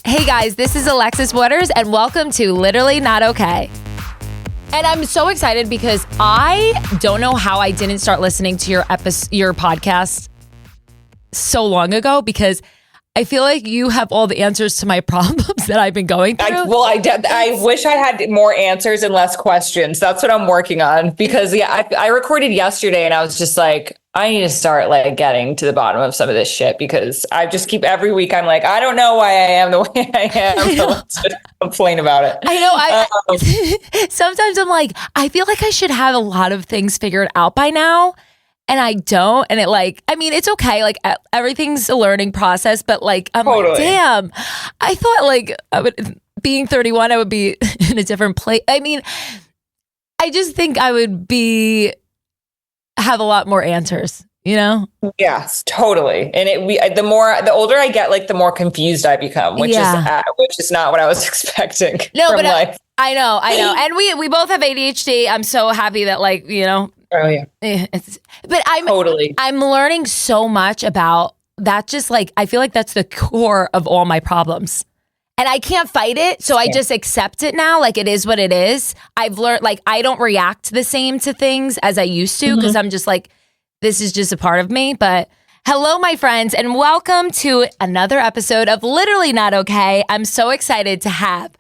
Hey guys, this is Alexis Waters and welcome to Literally Not Okay. And I'm so excited because I don't know how I didn't start listening to your podcast so long ago, because I feel like you have all the answers to my problems that I've been going through. I wish I had more answers and less questions. That's what I'm working on, because I recorded yesterday and I was just like, I need to start like getting to the bottom of some of this shit, because I just keep every week I'm like, I don't know why I am the way I am. So let's just complain about it. I know. Sometimes I'm like, I feel like I should have a lot of things figured out by now. And I don't. And it's okay. Like everything's a learning process, but like, I'm totally. Like, damn, I thought like being 31, I would be in a different place. I mean, I just think I would have a lot more answers, you know? Yes, totally. And the older I get, like the more confused I become, which is not what I was expecting. No, but life. I know. And we both have ADHD. I'm so happy that like, you know. Oh yeah. I'm learning so much about that. Just like, I feel like that's the core of all my problems. And I can't fight it. So I just accept it now. Like it is what it is. I've learned like I don't react the same to things as I used to, because I'm just like, this is just a part of me. But hello, my friends, and welcome to another episode of Literally Not Okay. I'm so excited to have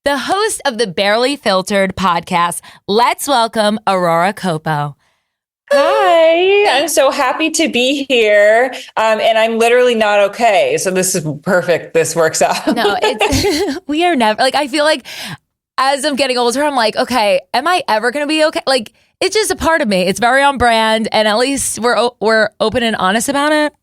the host of the Barely Filtered podcast. Let's welcome Aurora Culpo. Hi, I'm so happy to be here. And I'm literally not okay. So this is perfect. This works out. No, we are never, like, I feel like as I'm getting older, I'm like, okay, am I ever going to be okay? Like, it's just a part of me. It's very on brand. And at least we're open and honest about it.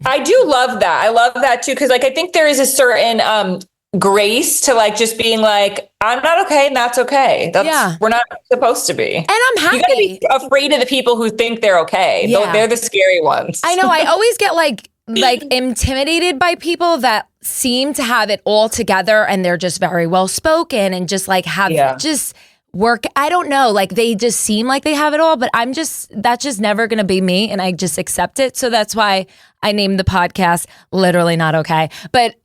I do love that. I love that too. Cause like, I think there is a certain, grace to like just being like, I'm not okay and that's okay. We're not supposed to be. And I'm happy. You gotta be afraid of the people who think they're okay. Yeah. They're the scary ones. I know. I always get like intimidated by people that seem to have it all together and they're just very well spoken and just like just work. I don't know. Like they just seem like they have it all, but that's just never going to be me. And I just accept it. So that's why I named the podcast Literally Not Okay. But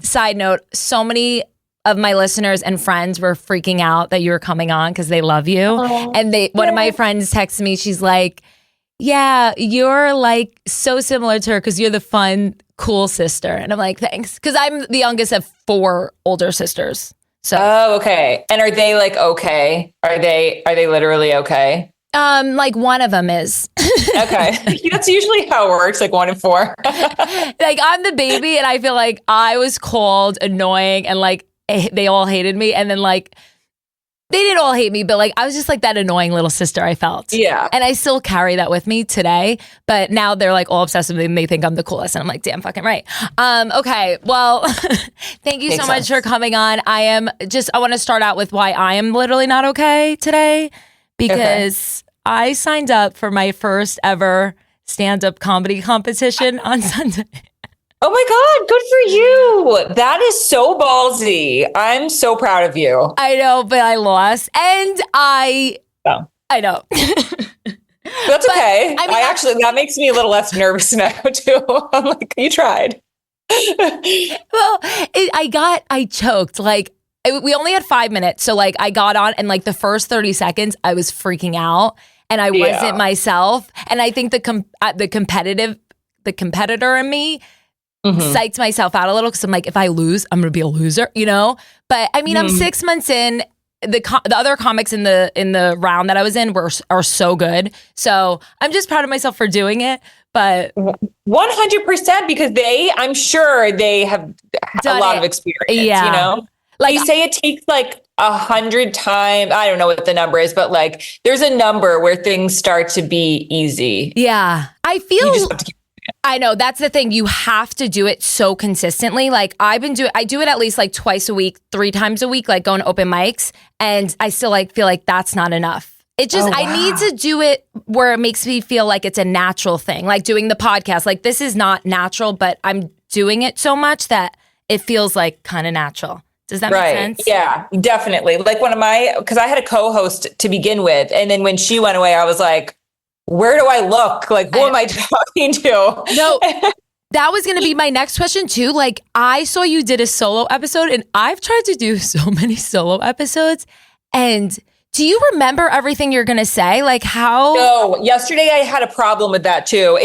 side note, so many of my listeners and friends were freaking out that you were coming on because they love you. Aww. And one of my friends texted me. She's like, yeah, you're like so similar to her because you're the fun, cool sister. And I'm like, thanks. Because I'm the youngest of 4 older sisters. So. Oh, okay. And are they like okay? Are they literally okay? Like one of them is. Okay. That's usually how it works, like 1 in 4. Like I'm the baby and I feel like I was called annoying and like they all hated me. And then like, they didn't all hate me, but like I was just like that annoying little sister I felt. Yeah. And I still carry that with me today. But now they're like all obsessed with me and they think I'm the coolest. And I'm like, damn fucking right. Okay. Well, thank you so much for coming on. I want to start out with why I am literally not okay today. Because I signed up for my first ever stand-up comedy competition on Sunday. Oh my God, good for you. That is so ballsy. I'm so proud of you. I know, but I lost. And I know. That's okay. I mean, that makes me a little less nervous now too. I'm like, you tried. Well, I choked. Like, we only had 5 minutes. So like I got on and like the first 30 seconds, I was freaking out and I wasn't myself. And I think the competitor in me psyched myself out a little because I'm like, if I lose, I'm going to be a loser, you know? But I mean, I'm 6 months in. The other comics in the round that I was in are so good. So I'm just proud of myself for doing it. But 100% because I'm sure they have a lot of experience, you know? Like they say it takes like 100 times. I don't know what the number is, but like there's a number where things start to be easy. Yeah. I feel I know that's the thing. You have to do it so consistently. Like I do it at least like twice a week, 3 times a week, like going to open mics. And I still like feel like that's not enough. It just, I need to do it where it makes me feel like it's a natural thing. Like doing the podcast, like this is not natural, but I'm doing it so much that it feels like kind of natural. Does that make sense? Yeah, definitely. Like because I had a co-host to begin with. And then when she went away, I was like, where do I look? Like, who am I talking to? No, that was going to be my next question too. Like, I saw you did a solo episode, and I've tried to do so many solo episodes. And do you remember everything you're going to say? Like how? No, yesterday I had a problem with that too.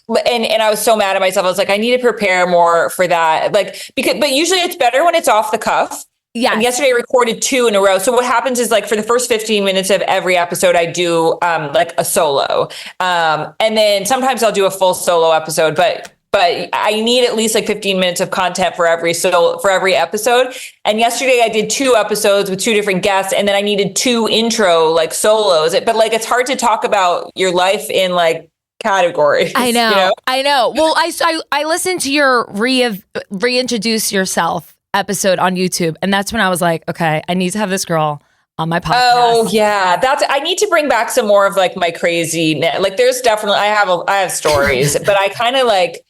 And I was so mad at myself. I was like, I need to prepare more for that. Like, but usually it's better when it's off the cuff. Yeah. And yesterday I recorded 2 in a row. So what happens is like for the first 15 minutes of every episode, I do like a solo. And then sometimes I'll do a full solo episode, but I need at least like 15 minutes of content for every episode. And yesterday I did 2 episodes with 2 different guests, and then I needed 2 intro like solos. But like it's hard to talk about your life in like categories. I know. You know? I know. Well, I listened to your reintroduce yourself episode on YouTube, and that's when I was like, okay, I need to have this girl on my podcast. Oh yeah, I need to bring back some more of like my crazy. Like, there's definitely I have stories, but I kind of like.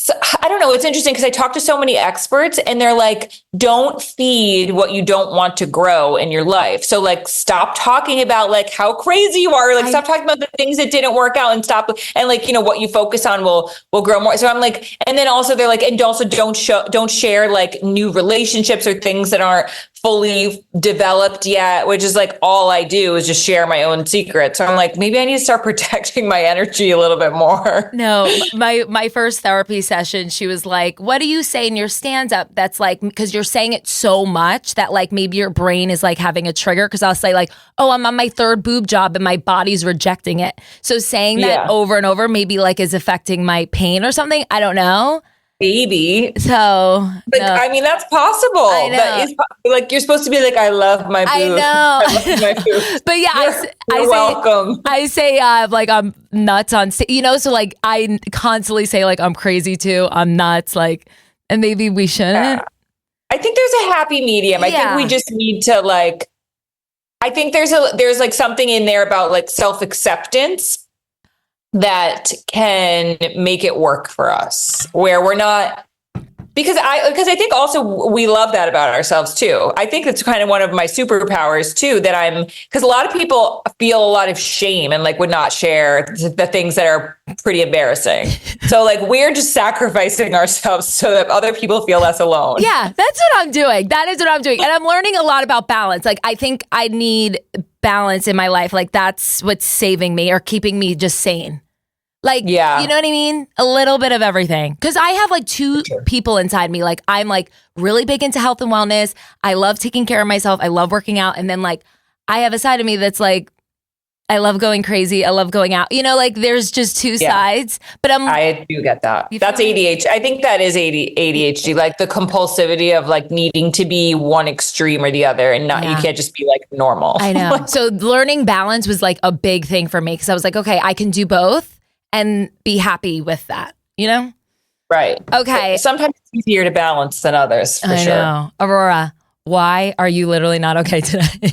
So, I don't know. It's interesting because I talk to so many experts, and they're like, don't feed what you don't want to grow in your life. So like, stop talking about like how crazy you are. Like, stop talking about the things that didn't work out, and stop. And like, you know, what you focus on will grow more. So I'm like, and then also they're like, and also don't share like new relationships or things that aren't fully developed yet, which is like all I do is just share my own secrets. So I'm like, maybe I need to start protecting my energy a little bit more. No, my first therapy session, she was like, what do you say in your stand-up that's like, because you're saying it so much that like maybe your brain is like having a trigger, because I'll say like, oh, I'm on my 3rd boob job and my body's rejecting it. So saying that over and over maybe like is affecting my pain or something. I don't know. Baby. So, but no. I mean, that's possible. I know. That is, like, you're supposed to be like, I love my boob. I know. I love my boob. But yeah, you're welcome. I say like I'm nuts on stage, you know, so like I constantly say like I'm crazy too. I'm nuts, like, and maybe we shouldn't. Yeah. I think there's a happy medium. I think we just need to like, I think there's like something in there about like self-acceptance that can make it work for us, where we're not, because I think also we love that about ourselves too. I think it's kind of one of my superpowers too, that because a lot of people feel a lot of shame and like would not share the things that are pretty embarrassing. So like we're just sacrificing ourselves so that other people feel less alone. Yeah, that's what I'm doing. That is what I'm doing. And I'm learning a lot about balance. Like I think I need balance in my life. Like that's what's saving me or keeping me just sane. Like, you know what I mean? A little bit of everything. Because I have like 2 people inside me. Like I'm like really big into health and wellness. I love taking care of myself. I love working out. And then like I have a side of me that's like, I love going crazy. I love going out. You know, like there's just 2 sides. But I do get that. That's ADHD. I think that is ADHD, like the compulsivity of like needing to be one extreme or the other, and not you can't just be like normal. I know. So learning balance was like a big thing for me, because I was like, okay, I can do both and be happy with that, you know? Right. Okay. Sometimes it's easier to balance than others, for sure. I know. Aurora, why are you literally not okay today?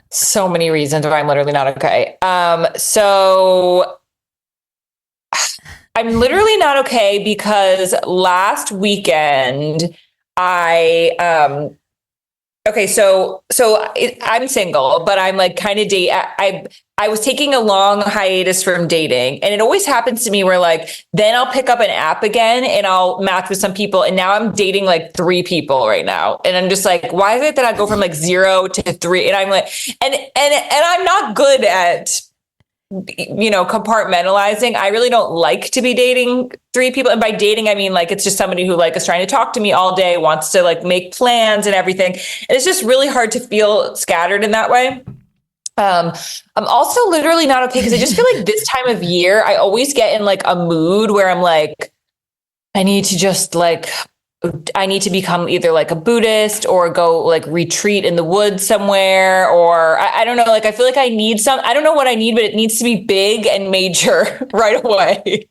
So many reasons why I'm literally not okay. So I'm literally not okay because last weekend I'm single, but I'm like kind of I was taking a long hiatus from dating, and it always happens to me where like, then I'll pick up an app again and I'll match with some people. And now I'm dating like 3 people right now. And I'm just like, why is it that I go from like 0 to 3? And I'm like, and I'm not good at, you know, compartmentalizing. I really don't like to be dating 3 people. And by dating, I mean, like, it's just somebody who like is trying to talk to me all day, wants to like make plans and everything. And it's just really hard to feel scattered in that way. I'm also literally not okay because I just feel like this time of year, I always get in like a mood where I'm like, I need to become either like a Buddhist or go like retreat in the woods somewhere, or I don't know. Like, I feel like I don't know what I need, but it needs to be big and major right away.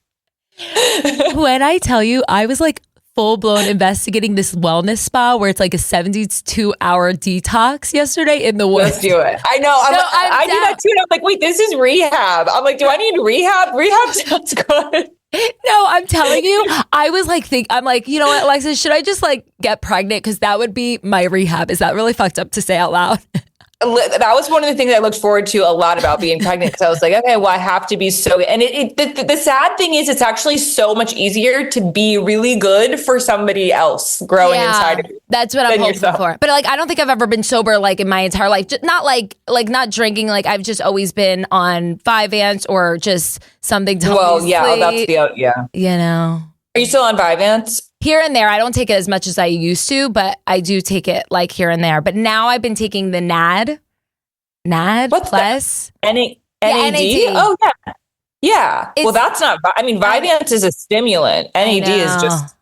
When I tell you, I was like full-blown investigating this wellness spa where it's like a 72-hour detox yesterday in the woods. Let's do it. I know. I do that too. And I'm like, wait, this is rehab. I'm like, do I need rehab? Rehab sounds good. No, I'm telling you, I was like, I'm like, you know what, Alexis, should I just like get pregnant? Because that would be my rehab. Is that really fucked up to say out loud? that was one of the things I looked forward to a lot about being pregnant, because I was like, okay, well, I have to be so, and the sad thing is it's actually so much easier to be really good for somebody else growing inside of you. That's what I'm hoping for. But like, I don't think I've ever been sober like in my entire life. Not like not drinking. Like I've just always been on Vyvanse or just something to Well, yeah, that's you know. Are you still on Vyvanse? Here and there. I don't take it as much as I used to, but I do take it like here and there. But now I've been taking the NAD. What's plus that? NAD? Oh, yeah. Yeah. Well, that's not, I mean, Vyvanse is a stimulant. NAD is just.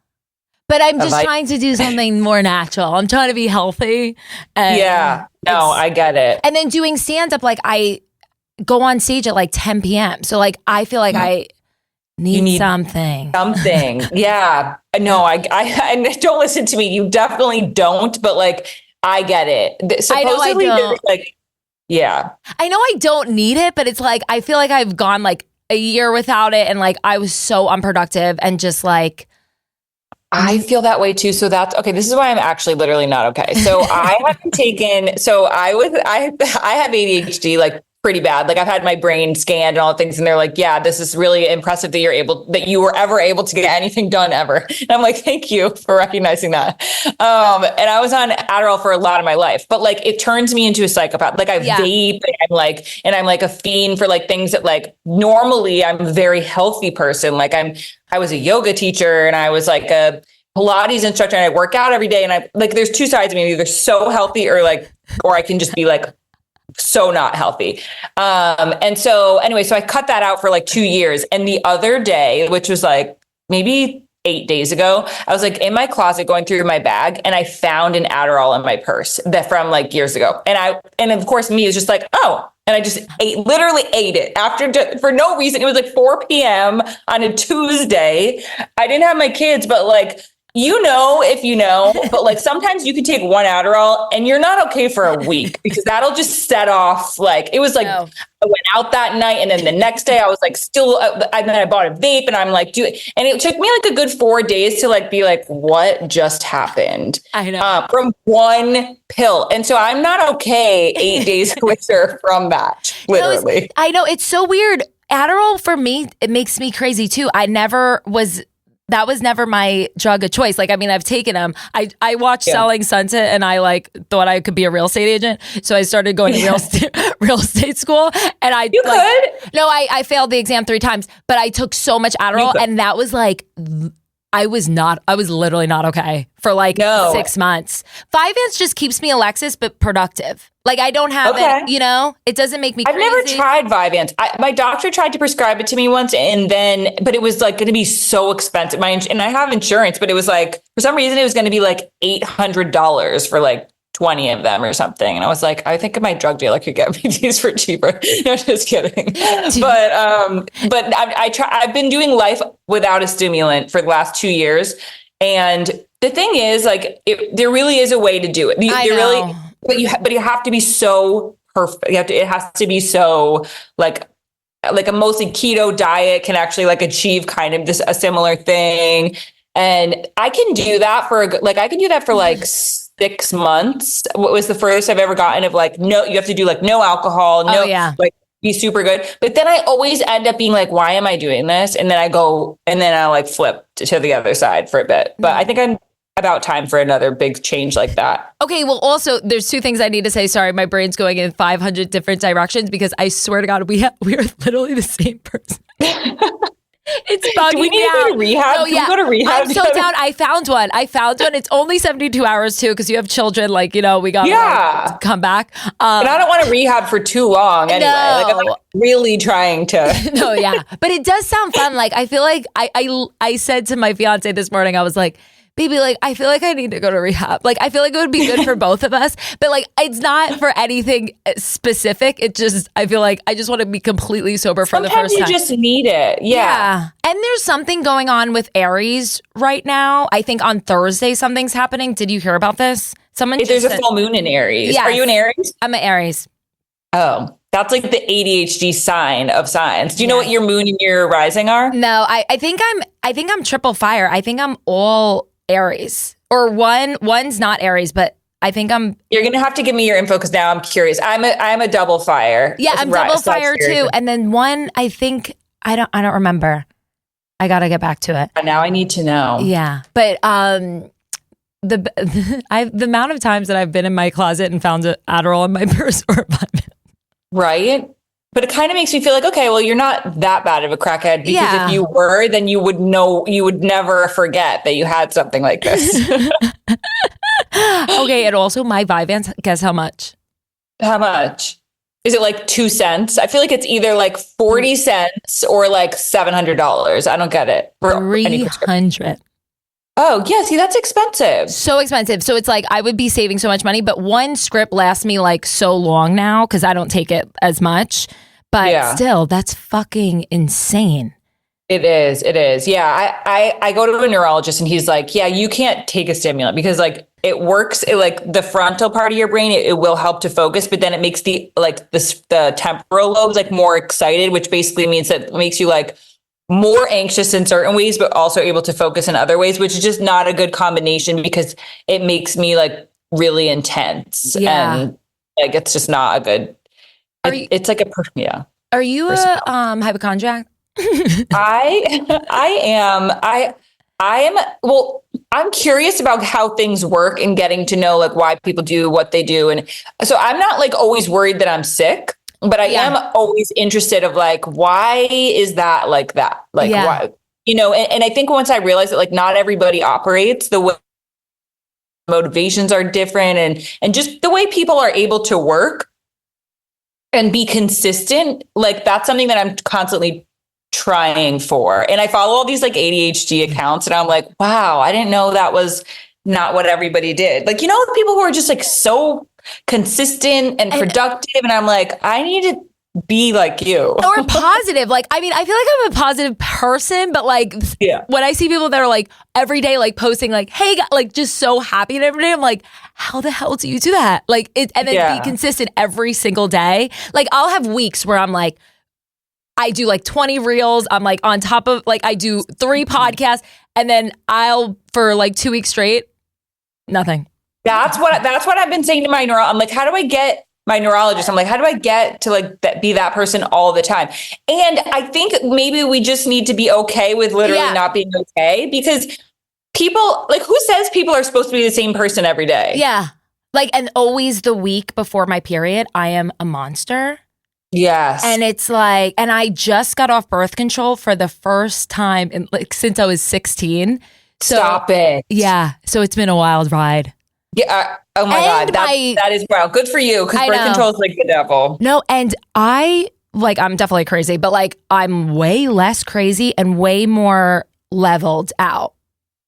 But I'm just trying to do something more natural. I'm trying to be healthy. Yeah. No, I get it. And then doing stand-up, like I go on stage at like 10 p.m. So like, I feel like I need something. Yeah. No, I don't listen to me. You definitely don't, but like, I get it. Supposedly, there's like, yeah. I know I don't need it, but it's like, I feel like I've gone like a year without it. And like, I was so unproductive and just like. I feel that way too. So that's okay. This is why I'm actually literally not okay. So I haven't taken, I have ADHD, like pretty bad. Like I've had my brain scanned and all the things, and they're like, yeah, this is really impressive that you were ever able to get anything done ever. And I'm like, thank you for recognizing that. And I was on Adderall for a lot of my life, but like it turns me into a psychopath. Like I vape and I'm like a fiend for like things that like normally I'm a very healthy person. Like I was a yoga teacher and I was like a Pilates instructor and I work out every day. And I like, there's two sides of me, either so healthy or I can just be like, so not healthy. And so anyway, so I cut that out for like 2 years. And the other day, which was like maybe 8 days ago, I was like in my closet going through my bag and I found an Adderall in my purse that from like years ago. And of course me is just like, oh, and I just literally ate it for no reason. It was like 4 p.m. on a Tuesday. I didn't have my kids, but like, if you know, but like sometimes you can take one Adderall and you're not okay for a week because that'll just set off. Like it was like, I went out that night and then the next day I was like still, and then I bought a vape and I'm like, and it took me like a good 4 days to like, be like, what just happened? I know. From one pill. And so I'm not okay 8 days later from that, literally. I know. It's so weird. Adderall for me, it makes me crazy too. That was never my drug of choice. Like, I mean, I've taken them. I watched Selling Sunset and I like thought I could be a real estate agent. So I started going to real estate school and I failed the exam 3 times, but I took so much Adderall and that was like, I was literally not okay for like 6 months. Vyvanse just keeps me Alexis, but productive. Like I don't have it, it doesn't make me crazy. I've never tried Vyvanse. My doctor tried to prescribe it to me once but it was like going to be so expensive. And I have insurance, but it was like, for some reason it was going to be like $800 for like 20 of them or something. And I was like, I think my drug dealer could get me these for cheaper. No, just kidding. But I've been doing life without a stimulant for the last 2 years. And the thing is like, there really is a way to do it. But you have to be so perfect. It has to be so like a mostly keto diet can actually like achieve kind of a similar thing. And I can do that for like 6 months. What was the furthest I've ever gotten of like, no, you have to do like no alcohol, like be super good. But then I always end up being like, why am I doing this? And then I like flip to the other side for a bit. But I think I'm about time for another big change like that. Okay, well, also, there's 2 things I need to say. Sorry, my brain's going in 500 different directions because I swear to God, we are literally the same person. It's bugging Do we need to go to rehab? Oh, Can we go to rehab? I'm so down. I found one. It's only 72 hours too because you have children. Like, we got to come back. And I don't want to rehab for too long anyway. No. Like, I'm like really trying to. No, yeah. But it does sound fun. Like, I feel like I said to my fiance this morning, I was like, baby, like, I feel like I need to go to rehab. Like, I feel like it would be good for both of us. But like, it's not for anything specific. It just, I feel like I just want to be completely sober for the first time. Sometimes you just need it. Yeah. And there's something going on with Aries right now. I think on Thursday, something's happening. Did you hear about this? There's a full moon in Aries. Yes. Are you an Aries? I'm an Aries. Oh, that's like the ADHD sign of signs. Do you know what your moon and your rising are? No, I think I'm triple fire. I think I'm all Aries, or one's not Aries, but I think You're gonna have to give me your info because now I'm curious. I'm a double fire. Yeah, I'm double fire too. And then one, I think I don't remember. I gotta get back to it. Now I need to know. Yeah, but the amount of times that I've been in my closet and found an Adderall in my purse or right. But it kind of makes me feel like, okay, well, you're not that bad of a crackhead because if you were, then you would know, you would never forget that you had something like this. Okay, and also my Vyvanse, guess how much? How much? Is it like 2 cents? I feel like it's either like 40 cents or like $700. I don't get it. 300. Oh, yeah. See, that's expensive. So expensive. So it's like I would be saving so much money, but one script lasts me like so long now because I don't take it as much. But still, that's fucking insane. It is. It is. Yeah. I go to a neurologist and he's like, yeah, you can't take a stimulant because like it works. It, like the frontal part of your brain, it will help to focus, but then it makes the temporal lobes like more excited, which basically means that it makes you like more anxious in certain ways, but also able to focus in other ways, which is just not a good combination because it makes me like really intense. Yeah. And like, it's just not a good, it's like yeah. Are you a hypochondriac? I am. Well, I'm curious about how things work and getting to know like why people do what they do. And so I'm not like always worried that I'm sick, but I am always interested of like, why is that like that? Like why, and I think once I realized that like not everybody operates the way motivations are different and just the way people are able to work and be consistent, like that's something that I'm constantly trying for. And I follow all these like ADHD accounts and I'm like, wow, I didn't know that was not what everybody did. Like, people who are just like so consistent and productive. And I'm like, I need to be like you. Or positive. Like, I mean, I feel like I'm a positive person, but like when I see people that are like every day, like posting like, hey, like just so happy and every day, I'm like, how the hell do you do that? Like and then be consistent every single day. Like I'll have weeks where I'm like, I do like 20 reels. I'm like on top of like, I do 3 podcasts and then I'll for like 2 weeks straight, nothing. That's what I've been saying to my I'm like, how do I get my neurologist? I'm like, how do I get to like be that person all the time? And I think maybe we just need to be okay with literally not being okay because people like who says people are supposed to be the same person every day? Yeah. Like, and always the week before my period, I am a monster. Yes. And it's like, and I just got off birth control for the first time in like since I was 16. So, stop it. Yeah. So it's been a wild ride. Yeah. Oh my God. That is wild. Good for you. Because birth control is like the devil. No. And I'm definitely crazy, but like I'm way less crazy and way more leveled out,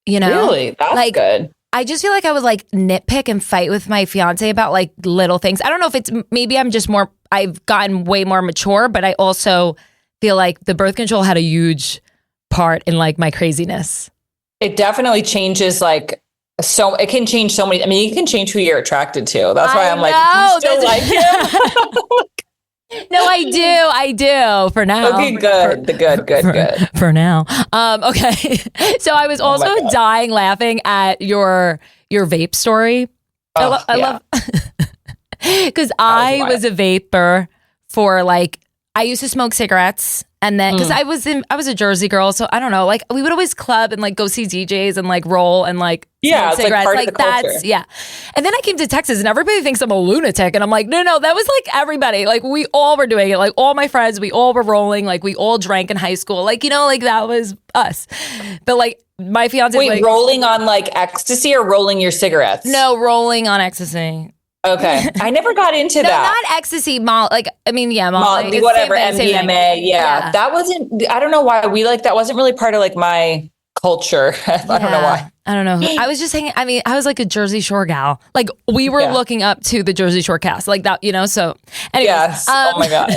Really? That's like, good. I just feel like I would like nitpick and fight with my fiance about like little things. I don't know if it's maybe I'm just I've gotten way more mature, but I also feel like the birth control had a huge part in like my craziness. It definitely changes like so it can change so many. I mean, you can change who you're attracted to. That's why I'm like, you still like him? No, I do for now. Okay, good. Good. For now. Okay. So I was also dying laughing at your vape story. I love because I was a vapor for like I used to smoke cigarettes and then because I was a Jersey girl, so I don't know, like we would always club and like go see DJs and like roll and like smoke cigarettes. Like that's And then I came to Texas and everybody thinks I'm a lunatic and I'm like, no, that was like everybody. Like we all were doing it. Like all my friends, we all were rolling, like we all drank in high school. Like, like that was us. But like my fiance like rolling on like ecstasy or rolling your cigarettes? No, rolling on ecstasy. Okay. I never got into no, that. Not ecstasy, Molly. Like, I mean, Molly. Whatever, MDMA. Yeah. That wasn't, I don't know why that wasn't really part of like my culture. I don't know why. I don't know. I was just hanging, I mean, I was like a Jersey Shore gal. Like we were looking up to the Jersey Shore cast like that, so anyways. Yes. Oh my God.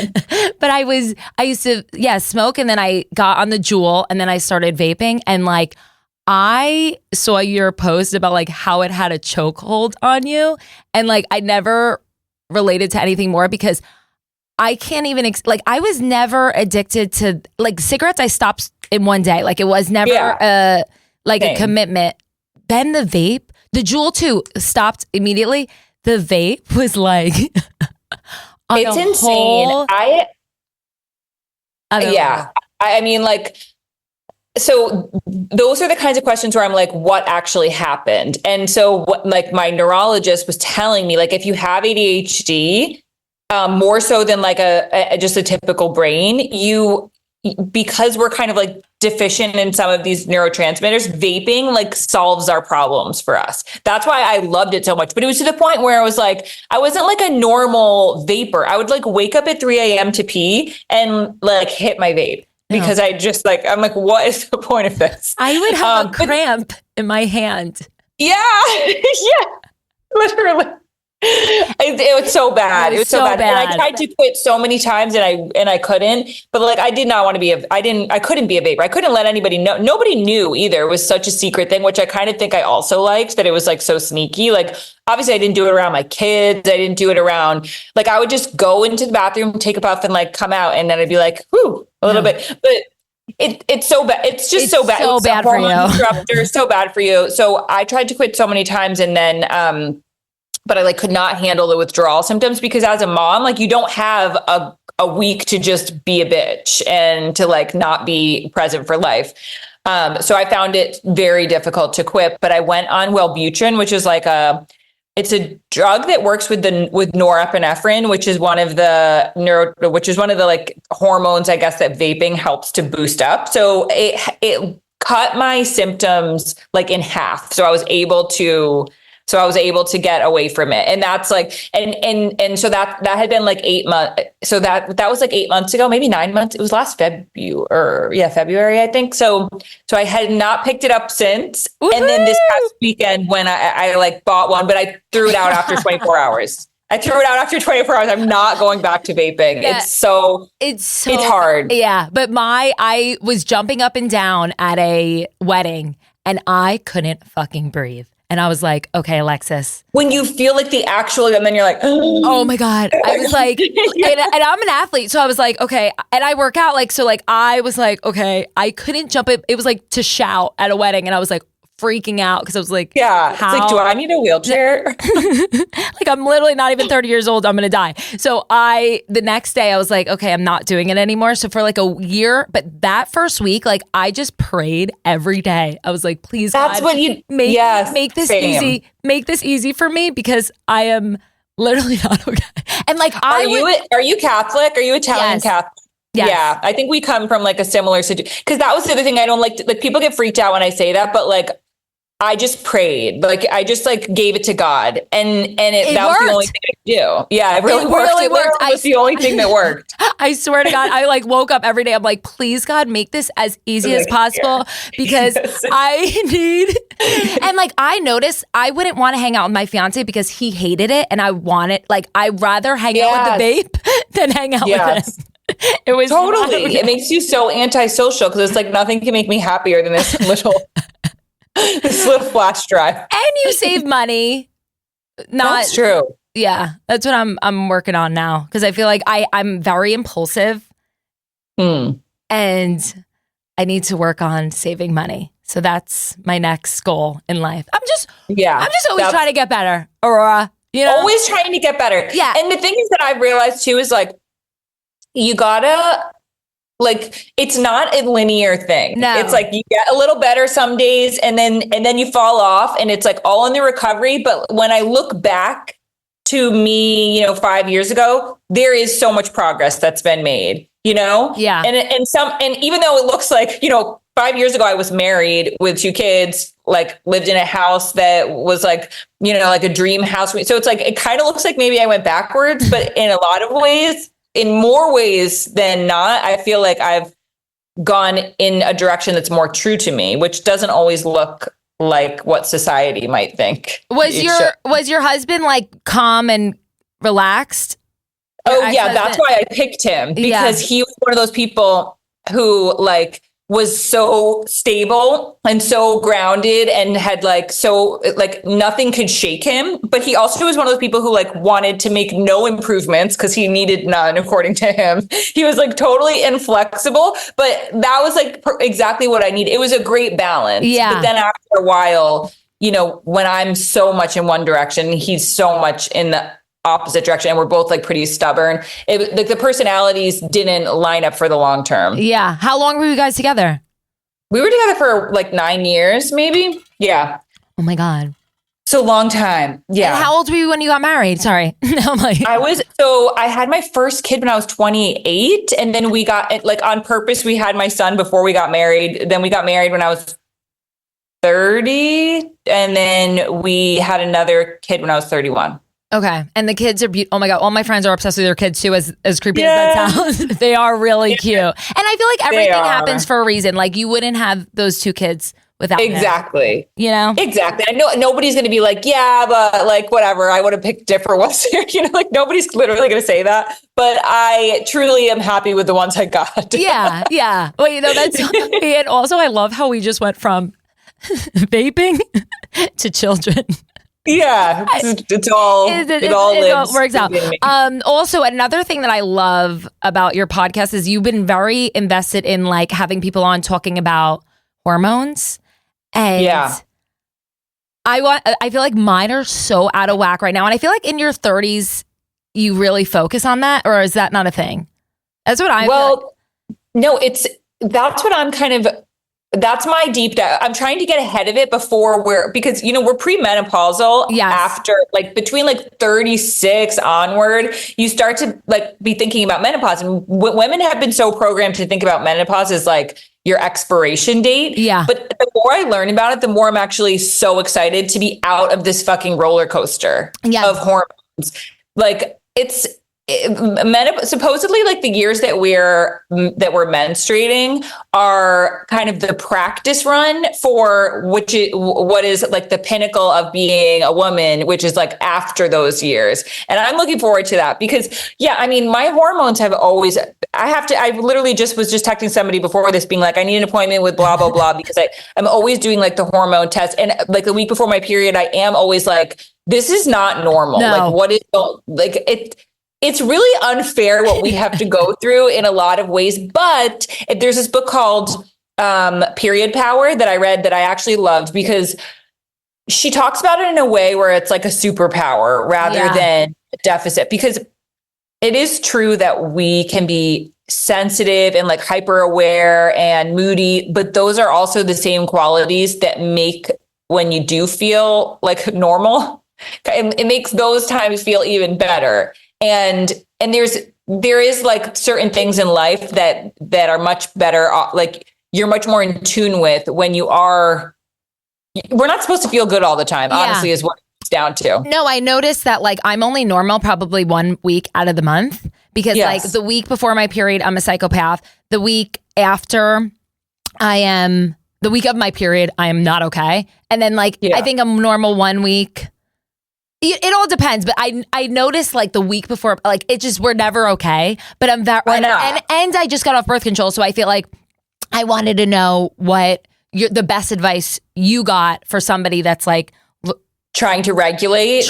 But I used to, smoke and then I got on the Juul and then I started vaping and like, I saw your post about like how it had a chokehold on you and like I never related to anything more because I can't even like I was never addicted to like cigarettes. I stopped in one day. Like it was never a commitment then the vape, the Juul 2 stopped immediately. The vape was like, it's insane. I mean, like, so those are the kinds of questions where I'm like, what actually happened? And so what, like my neurologist was telling me, like, if you have ADHD, more so than like just a typical brain, because we're kind of like deficient in some of these neurotransmitters, vaping like solves our problems for us. That's why I loved it so much. But it was to the point where I was like, I wasn't like a normal vapor. I would like wake up at 3 a.m. to pee and like hit my vape because I just like, I'm like, what is the point of this? I would have a cramp in my hand. Yeah. Yeah. Literally. It was so bad. It was so bad. And I tried to quit so many times and I couldn't, but like, I did not want to be I couldn't be a vapor. I couldn't let anybody know. Nobody knew either. It was such a secret thing, which I kind of think I also liked, that it was like so sneaky. Like, obviously I didn't do it around my kids. I didn't do it around, like, I would just go into the bathroom, take a puff and like come out. And then I'd be like, whew, a little bit, but it's so bad. It's just so bad. So bad for you. So bad for you. So I tried to quit so many times and then, but I like could not handle the withdrawal symptoms because as a mom, like you don't have a week to just be a bitch and to like not be present for life. So I found it very difficult to quit, but I went on Wellbutrin, which is like it's a drug that works with norepinephrine, which is one of the like hormones, I guess, that vaping helps to boost up. So it cut my symptoms like in half. So I was able to get away from it. And that's like, and so that had been like 8 months. So that was like 8 months ago, maybe 9 months. It was last February, I think. So I had not picked it up since. Woo-hoo! And then this past weekend when I like bought one, but I threw it out after 24 hours. I'm not going back to vaping. Yeah, it's hard. Yeah. But I was jumping up and down at a wedding and I couldn't fucking breathe. And I was like, okay, Alexis. When you feel like and then you're like, oh my God. I was like, and I'm an athlete. So I was like, okay. And I work out I was like, okay, I couldn't jump it. It was like to shout at a wedding. And I was like freaking out because I was like, yeah, it's like, do I need a wheelchair? Like I'm literally not even 30 years old. I'm going to die. So the next day I was like, okay, I'm not doing it anymore. So for like a year, but that first week, like I just prayed every day. I was like, please, that's God, what you make this easy. Make this easy for me because I am literally not okay. And like, are you Catholic? Are you Italian Catholic? Yes. Yeah, I think we come from like a similar situation because that was the other thing I don't like. Like people get freaked out when I say that, but like I just prayed, like I just like gave it to God, and that was the only thing I could do. Yeah, it really worked. It was the only thing that worked. I swear to God, I like woke up every day. I'm like, please God, make this as easy as possible because I need. And like I noticed, I wouldn't want to hang out with my fiance because he hated it, and I'd rather hang out with the vape than hang out with him. It was totally. It makes you so antisocial because it's like nothing can make me happier than this little flash drive. And you save money. That's true. Yeah, that's what I'm working on now because I feel like I'm very impulsive, and I need to work on saving money. So that's my next goal in life. I'm just always trying to get better, Aurora. You know, always trying to get better. Yeah. And the thing is that I've realized too is like, you gotta, like, it's not a linear thing. No. It's like you get a little better some days and then you fall off and it's like all in the recovery. But when I look back to me, 5 years ago, there is so much progress that's been made, Yeah. And even though it looks like, 5 years ago, I was married with 2 kids, like lived in a house that was like, like a dream house. So it's like, it kind of looks like maybe I went backwards, but in a lot of ways, in more ways than not, I feel like I've gone in a direction that's more true to me, which doesn't always look like what society might think. Was your husband like calm and relaxed? Oh yeah, that's why I picked him because he was one of those people who like was so stable and so grounded and had nothing could shake him. But he also was one of those people who like wanted to make no improvements because he needed none, according to him. He was like totally inflexible, but that was like exactly what I needed. It was a great balance. Yeah. But then after a while, when I'm so much in one direction, he's so much in the opposite direction, and we're both like pretty stubborn. Like the personalities didn't line up for the long term. Yeah. How long were you guys together? We were together for like 9 years, maybe. Yeah. Oh my God. So long time. Yeah. And how old were you when you got married? Sorry. I had my first kid when I was 28. And then we got, like, on purpose, we had my son before we got married. Then we got married when I was 30. And then we had another kid when I was 31. Okay. And the kids are beautiful. Oh my God. All my friends are obsessed with their kids too, as creepy as that sounds. They are really cute. And I feel like everything happens for a reason. Like you wouldn't have those two kids without exactly him, exactly. I know nobody's going to be like, yeah, but like whatever, I would have picked different ones here. Like nobody's literally going to say that, but I truly am happy with the ones I got. Yeah. Well, that's and also I love how we just went from vaping to children. Yeah, it all works out. Also, another thing that I love about your podcast is you've been very invested in like having people on talking about hormones. And I feel like mine are so out of whack right now. And I feel like in your 30s, you really focus on that, or is that not a thing? That's what no, that's my deep dive. I'm trying to get ahead of it before because we're premenopausal. After like between like 36 onward, you start to like be thinking about menopause. And women have been so programmed to think about menopause as like your expiration date. Yeah. But the more I learn about it, the more I'm actually so excited to be out of this fucking roller coaster of hormones. Like supposedly like the years that we're menstruating are kind of the practice run for what is like the pinnacle of being a woman, which is like after those years. And I'm looking forward to that because my hormones have always, I literally was just texting somebody before this being like, I need an appointment with blah, blah, blah, because I'm always doing like the hormone test. And like the week before my period, I am always like, this is not normal. No. Like what is like it's really unfair what we have to go through in a lot of ways. But there's this book called Period Power that I read that I actually loved because she talks about it in a way where it's like a superpower rather than a deficit. Because it is true that we can be sensitive and like hyper aware and moody, but those are also the same qualities that make when you do feel like normal, it makes those times feel even better. And there is like certain things in life that are much better, like you're much more in tune with when we're not supposed to feel good all the time, honestly, is what it's down to. No, I noticed that like I'm only normal probably 1 week out of the month because like the week before my period, I'm a psychopath. The week after the week of my period, I am not okay. And then like, I think I'm normal 1 week. It all depends, but I noticed like the week before, like we're never okay. But I'm that and I just got off birth control, so I feel like I wanted to know what the best advice you got for somebody that's like trying to regulate.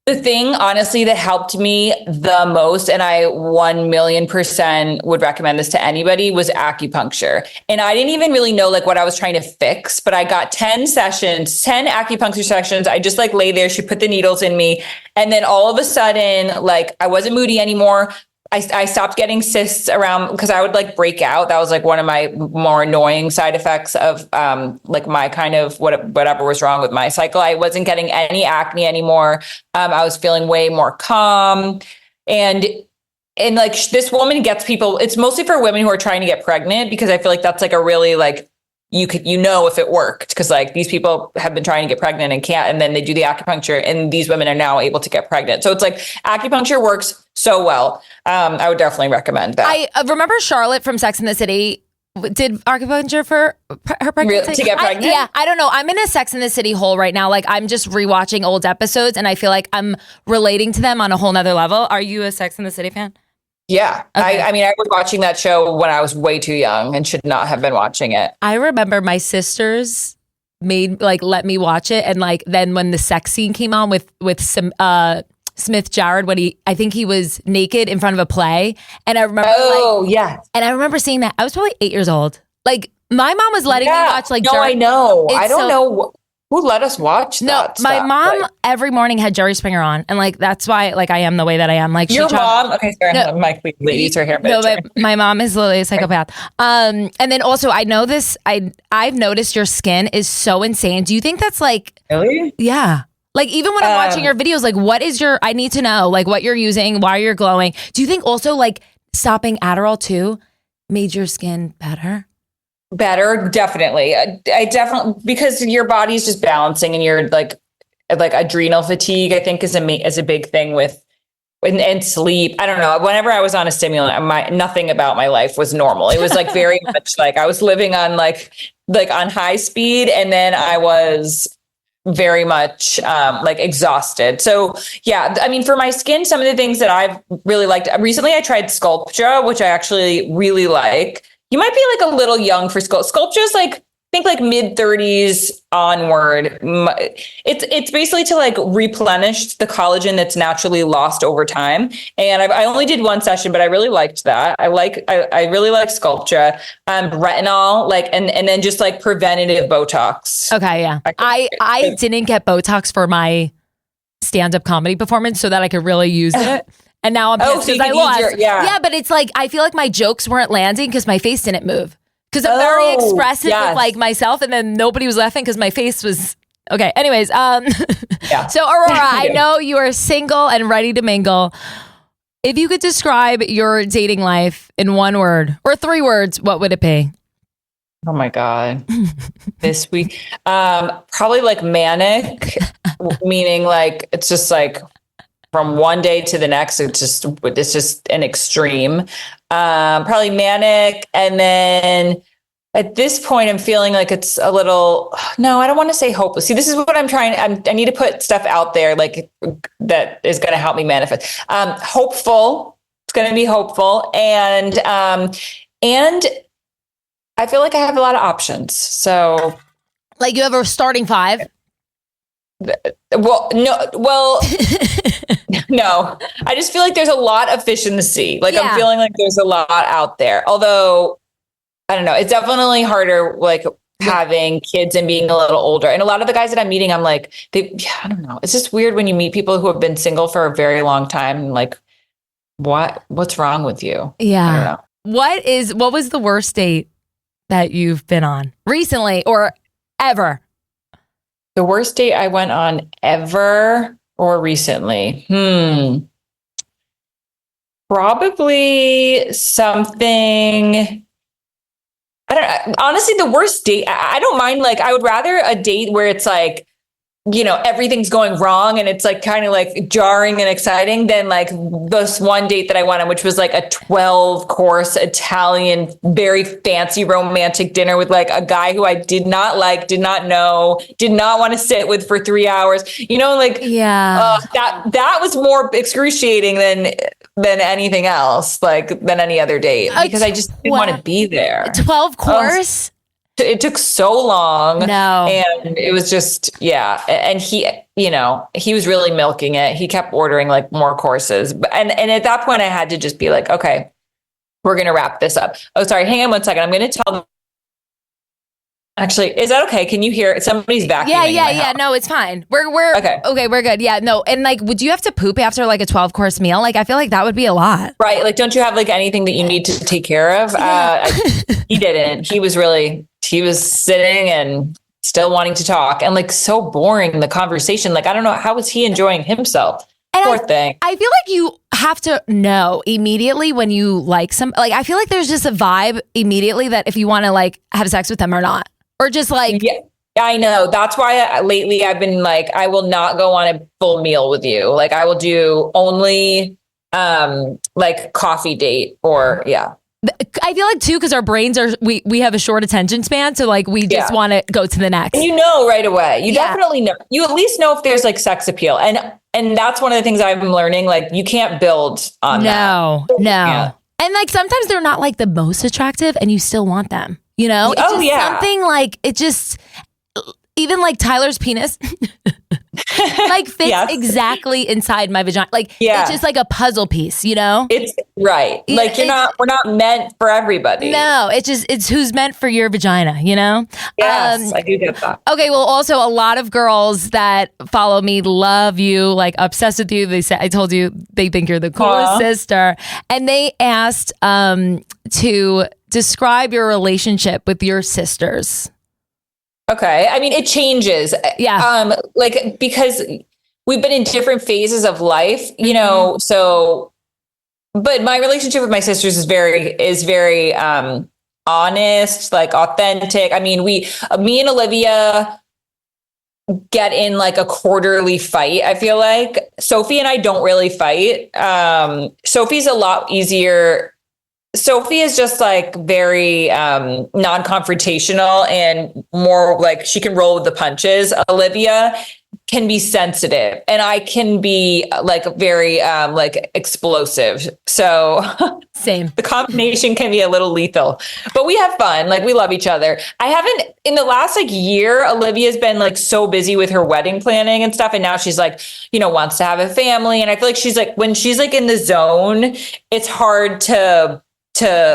The thing, honestly, that helped me the most, and I 1,000,000% would recommend this to anybody, was acupuncture. And I didn't even really know like what I was trying to fix, but I got 10 acupuncture sessions. I just like lay there, she put the needles in me. And then all of a sudden, like I wasn't moody anymore. I stopped getting cysts around because I would like break out. That was like one of my more annoying side effects of like my kind of whatever was wrong with my cycle. I wasn't getting any acne anymore. I was feeling way more calm. And like this woman gets people, it's mostly for women who are trying to get pregnant because I feel like that's like a really like, if it worked because like these people have been trying to get pregnant and can't, and then they do the acupuncture and these women are now able to get pregnant. So it's like acupuncture works so well. I would definitely recommend that. I remember Charlotte from Sex and the City did acupuncture for her pregnancy. Really? To get pregnant? I don't know. I'm in a Sex and the City hole right now. Like I'm just rewatching old episodes and I feel like I'm relating to them on a whole nother level. Are you a Sex and the City fan? Yeah. Okay. I was watching that show when I was way too young and should not have been watching it. I remember my sisters let me watch it. And like, then when the sex scene came on with some, Smith Jarrett, I think he was naked in front of a play. And I remember and I remember seeing that. I was probably 8 years old. Like my mom was letting me watch like. No, I know. I don't know. who let us watch that? No, my stuff? mom Like, every morning had Jerry Springer on, and like that's why like I am the way that I am. Like your mom? Okay, sorry, no, my ladies are here. No, my mom is literally a psychopath. And then also I know this. I've noticed your skin is so insane. Do you think that's like really? Yeah. Like even when I'm watching your videos, like what is your? I need to know like what you're using, why you're glowing. Do you think also like stopping Adderall too made your skin better? Better, definitely. I definitely, because your body's just balancing, and you're like adrenal fatigue, I think is a big thing with and sleep. I don't know. Whenever I was on a stimulant, nothing about my life was normal. It was like very much like I was living on like on high speed, and then I was very much like exhausted. So yeah, I mean, for my skin, some of the things that I've really liked recently, I tried Sculptra, which I actually really like. You might be like a little young for Sculptra is like, I think like mid 30s onward. It's basically to like replenish the collagen that's naturally lost over time. And I only did one session, but I really liked that. I really like Sculptra, retinol, like, and then just like preventative Botox. Okay. Yeah. I didn't get Botox for my stand-up comedy performance so that I could really use it. And now I'm pissed because I lost. Yeah, but it's like, I feel like my jokes weren't landing because my face didn't move. Because I'm very expressive with like myself, and then nobody was laughing because my face was okay. Anyways, yeah. So Aurora, I know you are single and ready to mingle. If you could describe your dating life in one word or 3 words, what would it be? Oh my God. This week, probably like manic, meaning like it's just like from one day to the next, it's just an extreme. Probably manic. And then at this point, I'm feeling like it's a little, no, I don't want to say hopeless. See, this is what I'm trying. I need to put stuff out there like that is going to help me manifest. Hopeful. It's going to be hopeful. And I feel like I have a lot of options. So like you have a starting 5? Well, no, I just feel like there's a lot of fish in the sea. Like I'm feeling like there's a lot out there. Although, I don't know, it's definitely harder like having kids and being a little older. And a lot of the guys that I'm meeting, I'm like, I don't know. It's just weird when you meet people who have been single for a very long time. And like, what's wrong with you? Yeah. I don't know. What was the worst date that you've been on recently or ever? The worst date I went on ever or recently? Probably something. I don't. Honestly, the worst date. I don't mind. Like, I would rather a date where it's like, you know, everything's going wrong and it's like kind of like jarring and exciting than like this one date that I went on, which was like a 12-course Italian, very fancy romantic dinner with like a guy who I did not like, did not know, did not want to sit with for 3 hours. You know, like that was more excruciating than anything else, like than any other date, because I just didn't want to be there. 12-course. It took so long. No. And it was just, yeah. And he, you know, he was really milking it. He kept ordering like more courses. And at that point I had to just be like, okay, we're going to wrap this up. Oh, sorry. Hang on one second. I'm going to tell them. Actually, is that okay? Can you hear somebody's vacuuming? Yeah. No, it's fine. We're okay. We're good. Yeah. No. And like, would you have to poop after like a 12-course meal? Like, I feel like that would be a lot. Right. Like, don't you have like anything that you need to take care of? Yeah. He didn't. He was sitting and still wanting to talk and like so boring, the conversation. Like, I don't know. How was he enjoying himself? Poor thing. I feel like you have to know immediately when you like like, I feel like there's just a vibe immediately that if you want to like have sex with them or not. Or just like, yeah, I know. That's why lately I've been like, I will not go on a full meal with you. Like I will do only like coffee date or I feel like too, because our brains we have a short attention span. So like we just want to go to the next. And you know right away. You definitely know. You at least know if there's like sex appeal. And that's one of the things I've been learning. Like you can't build on that. No. Yeah. And like sometimes they're not like the most attractive and you still want them. You know, it's something like it just, even like Tyler's penis. like fits exactly inside my vagina. Like it's just like a puzzle piece, you know? It's right. Like we're not meant for everybody. No, it's who's meant for your vagina, you know? Yes, I do get that. Okay, well, also a lot of girls that follow me love you, like obsessed with you. They said, I told you they think you're the coolest sister. And they asked to describe your relationship with your sisters. Okay. I mean, it changes. Yeah. Like, because we've been in different phases of life, you know, so, but my relationship with my sisters is very honest, like authentic. I mean, me and Olivia get in like a quarterly fight. I feel like Sophie and I don't really fight. Sophie's a lot easier. Sophie is just like very non-confrontational and more like she can roll with the punches. Olivia can be sensitive and I can be like very like explosive. So same. The combination can be a little lethal, but we have fun. Like we love each other. I haven't in the last like year, Olivia's been like so busy with her wedding planning and stuff. And now she's like, you know, wants to have a family. And I feel like she's like, when she's like in the zone, it's hard to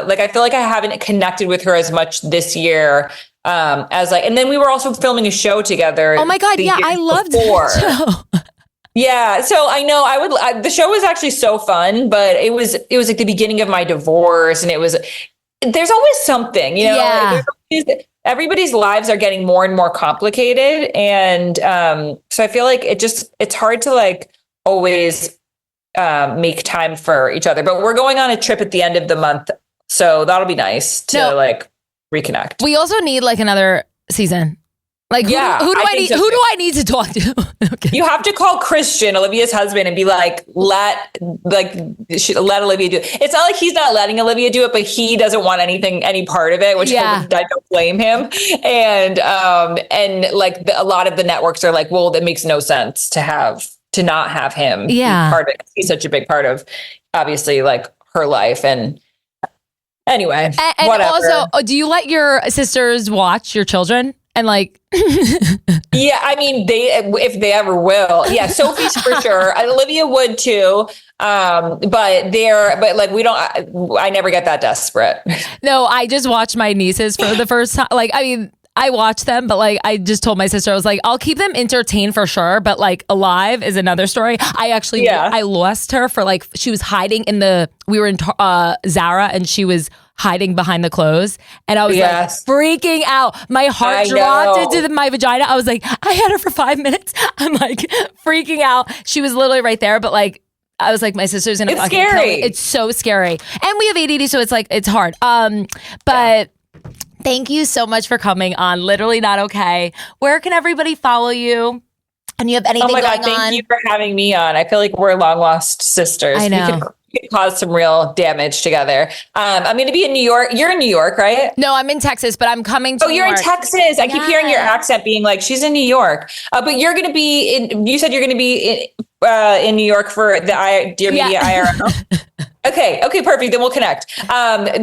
like, I feel like I haven't connected with her as much this year as like, and then we were also filming a show together. Oh my God. Yeah. I loved that show. Yeah. So I know the show was actually so fun, but it was like the beginning of my divorce and there's always something, you know, like, everybody's lives are getting more and more complicated. And so I feel like it's hard to like always make time for each other, but we're going on a trip at the end of the month. So that'll be nice to like reconnect. We also need like another season. Like, who do I need to talk to? Okay. You have to call Christian, Olivia's husband, and be like, let Olivia do it. It's not like he's not letting Olivia do it, but he doesn't want any part of it, which I don't blame him. And like a lot of the networks are like, well, that makes no sense to not have him be part of it. He's such a big part of obviously like her life. And anyway, and also, do you let your sisters watch your children? And like, yeah, I mean, if they ever will. Yeah. Sophie's for sure. Olivia would too. But like, I never get that desperate. No, I just watch my nieces for the first time. Like, I mean, I watch them, but like, I just told my sister, I was like, I'll keep them entertained for sure. But like alive is another story. I lost her for like, she was hiding we were in Zara and she was hiding behind the clothes. And I was like freaking out. My heart dropped into my vagina. I was like, I had her for 5 minutes. I'm like freaking out. She was literally right there. But like, I was like, my sister's gonna fucking kill me. It's so scary. And we have ADD, so it's like, it's hard. But thank you so much for coming on Literally Not Okay. Where can everybody follow you? And you have anything going on? Thank you for having me on. I feel like we're long lost sisters. I know. We could cause some real damage together. I'm going to be in New York. You're in New York, right? No, I'm in Texas, but I'm coming to New You're York. in Texas. I keep hearing your accent being like, she's in New York. But you're going to be you said you're going to be in New York for the Dear Media IRL. Okay, perfect. Then we'll connect.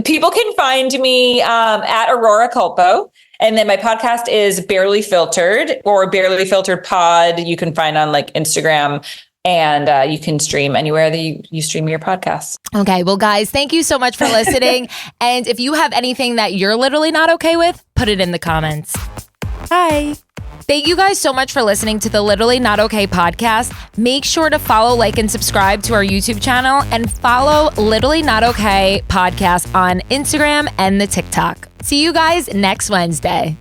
People can find me at Aurora Culpo. And then my podcast is Barely Filtered or Barely Filtered Pod. You can find on like Instagram. And you can stream anywhere that you stream your podcasts. Okay. Well, guys, thank you so much for listening. And if you have anything that you're literally not okay with, put it in the comments. Bye. Thank you guys so much for listening to the Literally Not Okay podcast. Make sure to follow, like, and subscribe to our YouTube channel and follow Literally Not Okay podcast on Instagram and the TikTok. See you guys next Wednesday.